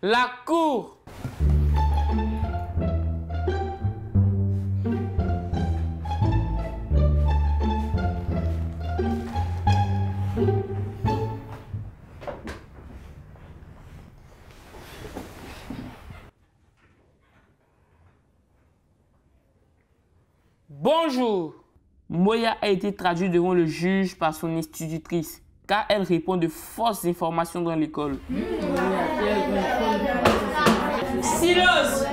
La cour. Bonjour. Moya a été traduite devant le juge par son institutrice, car elle répond de fausses informations dans l'école. Silence!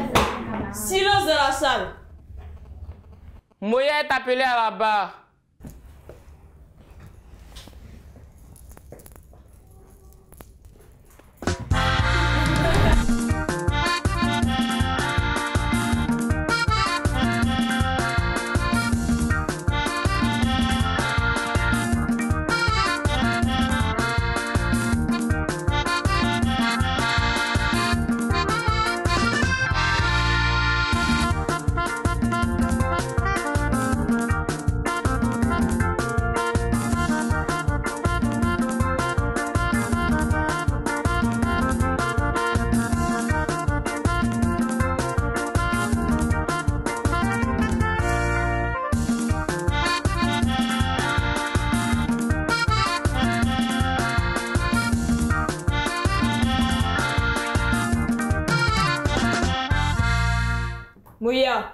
Silence dans la salle! Moya est appelée à la barre. Moya!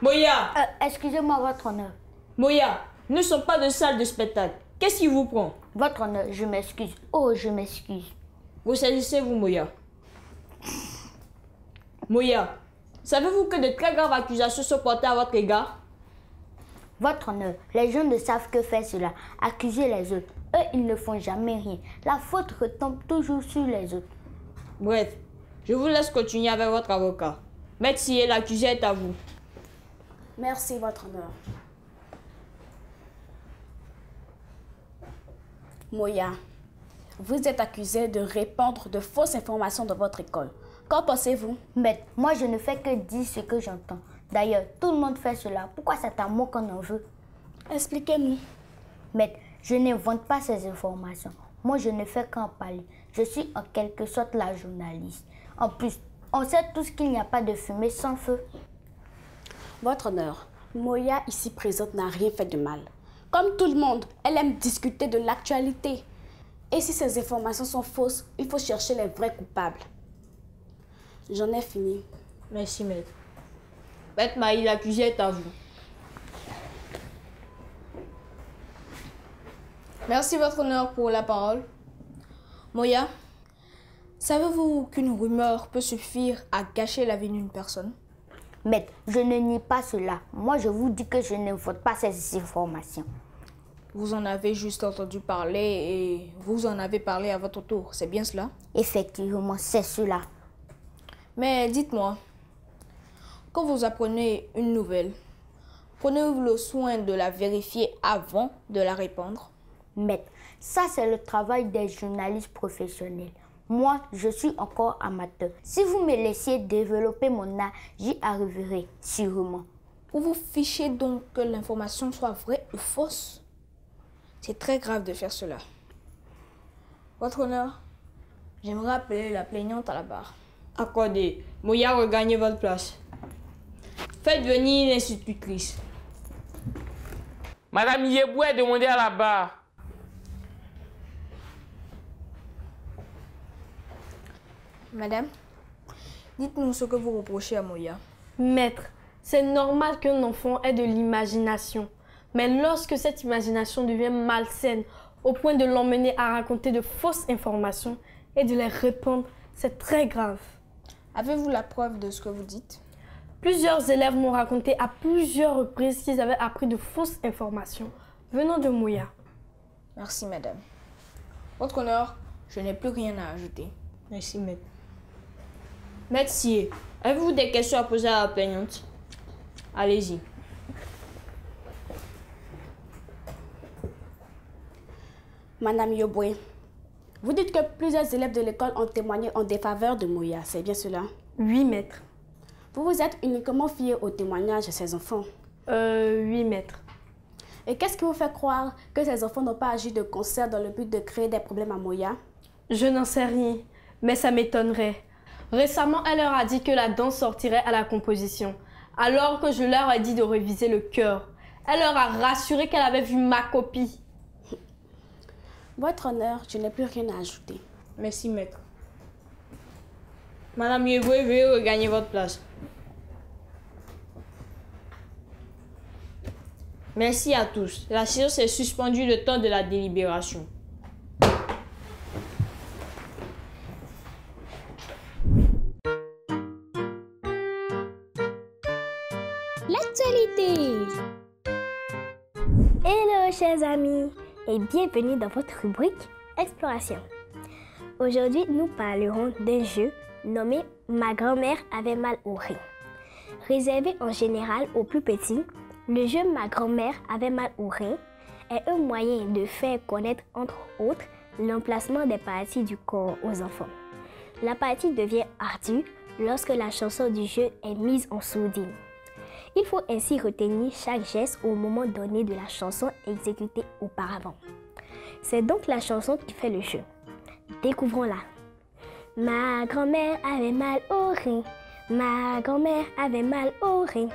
Moya! Excusez-moi, votre honneur. Moya, nous ne sommes pas de salle de spectacle. Qu'est-ce qui vous prend? Votre honneur, je m'excuse. Oh, je m'excuse. Vous saisissez, vous, Moya? Moya, savez-vous que de très graves accusations sont portées à votre égard? Votre honneur, les gens ne savent que faire cela. Accuser les autres. Eux, ils ne font jamais rien. La faute retombe toujours sur les autres. Bref, je vous laisse continuer avec votre avocat. Maître Sié, l'accusé est à vous. Merci, votre honneur. Moya, vous êtes accusé de répandre de fausses informations dans votre école. Qu'en pensez-vous? Maître, moi je ne fais que dire ce que j'entends. D'ailleurs, tout le monde fait cela. Pourquoi c'est à moi qu'on en veut? Expliquez-nous. Maître, je n'invente pas ces informations. Moi, je ne fais qu'en parler. Je suis en quelque sorte la journaliste. En plus, on sait tous qu'il n'y a pas de fumée sans feu. Votre honneur, Moya ici présente n'a rien fait de mal. Comme tout le monde, elle aime discuter de l'actualité. Et si ces informations sont fausses, il faut chercher les vrais coupables. J'en ai fini. Merci, maître. Maître Maï, l'accusé est à vous. Merci, votre honneur, pour la parole. Moya, savez-vous qu'une rumeur peut suffire à gâcher la vie d'une personne? Maître, je ne nie pas cela. Moi, je vous dis que je ne vote pas ces informations. Vous en avez juste entendu parler et vous en avez parlé à votre tour, c'est bien cela? Effectivement, c'est cela. Mais dites-moi, quand vous apprenez une nouvelle, prenez-vous le soin de la vérifier avant de la répandre? Maître, ça c'est le travail des journalistes professionnels. Moi, je suis encore amateur. Si vous me laissiez développer mon art, j'y arriverai sûrement. Vous vous fichez donc que l'information soit vraie ou fausse? C'est très grave de faire cela. Votre honneur, j'aimerais appeler la plaignante à la barre. Accordé. Moya, regagnez votre place. Faites venir l'institutrice. Madame Yebou est demandée à la barre. Madame, dites-nous ce que vous reprochez à Moya. Maître, c'est normal qu'un enfant ait de l'imagination. Mais lorsque cette imagination devient malsaine, au point de l'emmener à raconter de fausses informations et de les répandre, c'est très grave. Avez-vous la preuve de ce que vous dites? Plusieurs élèves m'ont raconté à plusieurs reprises qu'ils avaient appris de fausses informations venant de Moya. Merci, madame. Votre honneur, je n'ai plus rien à ajouter. Merci, maître. Maître Sié, avez-vous des questions à poser à la plaignante? Allez-y. Madame Yoboué, vous dites que plusieurs élèves de l'école ont témoigné en défaveur de Moya, c'est bien cela? Oui, maître. Vous vous êtes uniquement fié au témoignage de ces enfants? Oui, maître. Et qu'est-ce qui vous fait croire que ces enfants n'ont pas agi de concert dans le but de créer des problèmes à Moya? Je n'en sais rien. Mais ça m'étonnerait. Récemment, elle leur a dit que la danse sortirait à la composition, alors que je leur ai dit de réviser le chœur. Elle leur a rassuré qu'elle avait vu ma copie. Votre honneur, je n'ai plus rien à ajouter. Merci, maître. Madame Yevoué, veuillez regagner votre place. Merci à tous. La séance est suspendue le temps de la délibération. L'actualité. Hello chers amis et bienvenue dans votre rubrique Exploration. Aujourd'hui, nous parlerons d'un jeu nommé « Ma grand-mère avait mal au rein ». Réservé en général aux plus petits, le jeu « Ma grand-mère avait mal au rein » est un moyen de faire connaître entre autres l'emplacement des parties du corps aux enfants. La partie devient ardue lorsque la chanson du jeu est mise en sourdine. Il faut ainsi retenir chaque geste au moment donné de la chanson exécutée auparavant. C'est donc la chanson qui fait le jeu. Découvrons-la. Ma grand-mère avait mal au rein. Ma grand-mère avait mal au rein.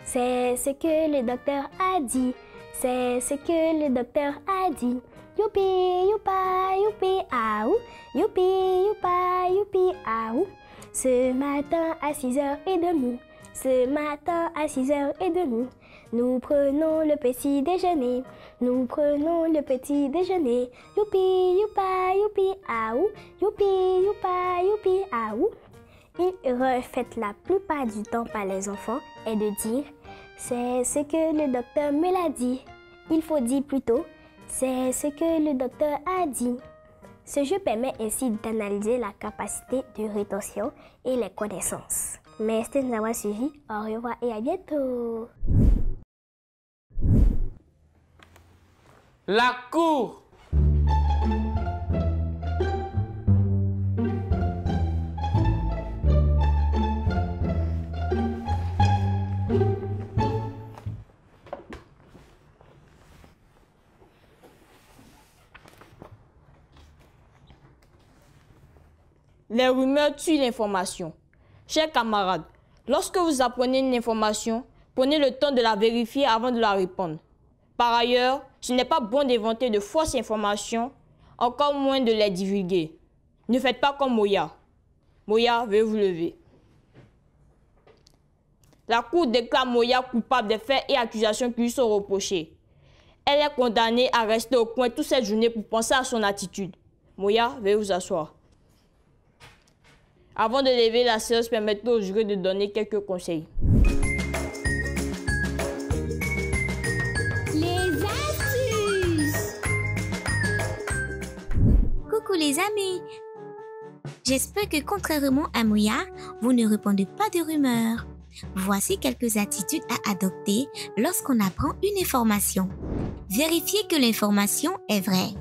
C'est ce que le docteur a dit. C'est ce que le docteur a dit. Youpi, youpa, youpi, aou. Youpi, youpa, youpi, aou. Ce matin à 6h30. Ce matin à 6h30, nous prenons le petit déjeuner. Nous prenons le petit déjeuner. Youpi, youpa, youpi, aou. Youpi, youpa, youpi, aou. Une erreur faite la plupart du temps par les enfants est de dire « c'est ce que le docteur me l'a dit ». Il faut dire plutôt « c'est ce que le docteur a dit ». Ce jeu permet ainsi d'analyser la capacité de rétention et les connaissances. Merci de nous avoir suivis. Au revoir et à bientôt. La cour. Les rumeurs tuent l'information. Chers camarades, lorsque vous apprenez une information, prenez le temps de la vérifier avant de la répondre. Par ailleurs, ce n'est pas bon d'inventer de fausses informations, encore moins de les divulguer. Ne faites pas comme Moya. Moya, veuillez vous lever. La Cour déclare Moya coupable des faits et accusations qui lui sont reprochés. Elle est condamnée à rester au coin toute cette journée pour penser à son attitude. Moya, veuillez vous asseoir. Avant de lever la séance, permettez au jury de donner quelques conseils. Les astuces. Coucou les amis. J'espère que contrairement à Moya, vous ne répondez pas de rumeurs. Voici quelques attitudes à adopter lorsqu'on apprend une information. Vérifiez que l'information est vraie.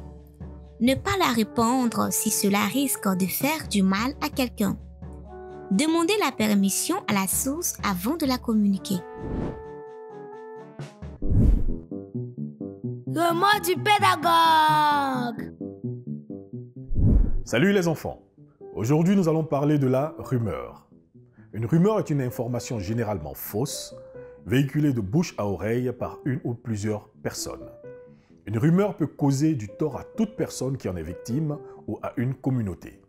Ne pas la répandre si cela risque de faire du mal à quelqu'un. Demandez la permission à la source avant de la communiquer. Le mot du pédagogue. Salut les enfants. Aujourd'hui, nous allons parler de la rumeur. Une rumeur est une information généralement fausse, véhiculée de bouche à oreille par une ou plusieurs personnes. Une rumeur peut causer du tort à toute personne qui en est victime ou à une communauté.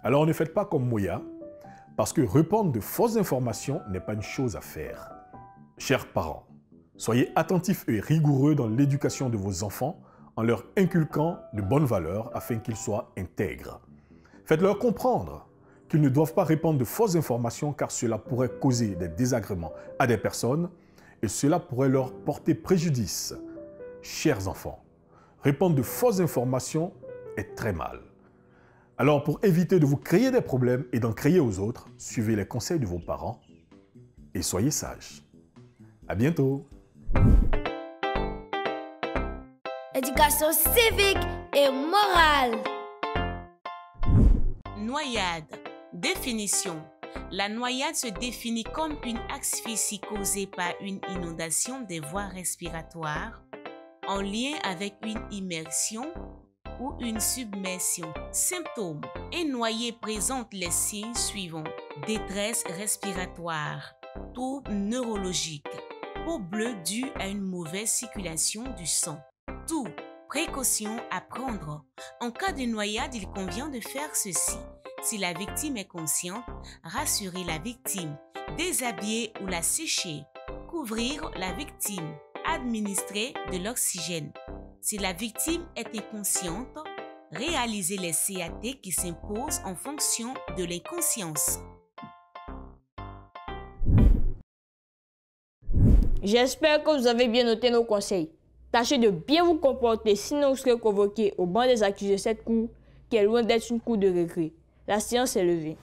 Alors ne faites pas comme Moya, parce que répandre de fausses informations n'est pas une chose à faire. Chers parents, soyez attentifs et rigoureux dans l'éducation de vos enfants en leur inculquant de bonnes valeurs afin qu'ils soient intègres. Faites-leur comprendre qu'ils ne doivent pas répandre de fausses informations car cela pourrait causer des désagréments à des personnes et cela pourrait leur porter préjudice. Chers enfants, répandre de fausses informations est très mal. Alors pour éviter de vous créer des problèmes et d'en créer aux autres, suivez les conseils de vos parents et soyez sages. À bientôt. Éducation civique et morale. Noyade. Définition. La noyade se définit comme une asphyxie causée par une inondation des voies respiratoires en lien avec une immersion ou une submersion. Symptômes. Un noyé présente les signes suivants. Détresse respiratoire, troubles neurologiques, peau bleue due à une mauvaise circulation du sang. Tout. Précautions à prendre. En cas de noyade, il convient de faire ceci. Si la victime est consciente, rassurer la victime, déshabiller ou la sécher, couvrir la victime, administrer de l'oxygène. Si la victime est inconsciente, réaliser les CAT qui s'imposent en fonction de l'inconscience. J'espère que vous avez bien noté nos conseils. Tâchez de bien vous comporter, sinon vous serez convoqué au banc des accusés cette cour, qui est loin d'être une cour de récré. La séance est levée.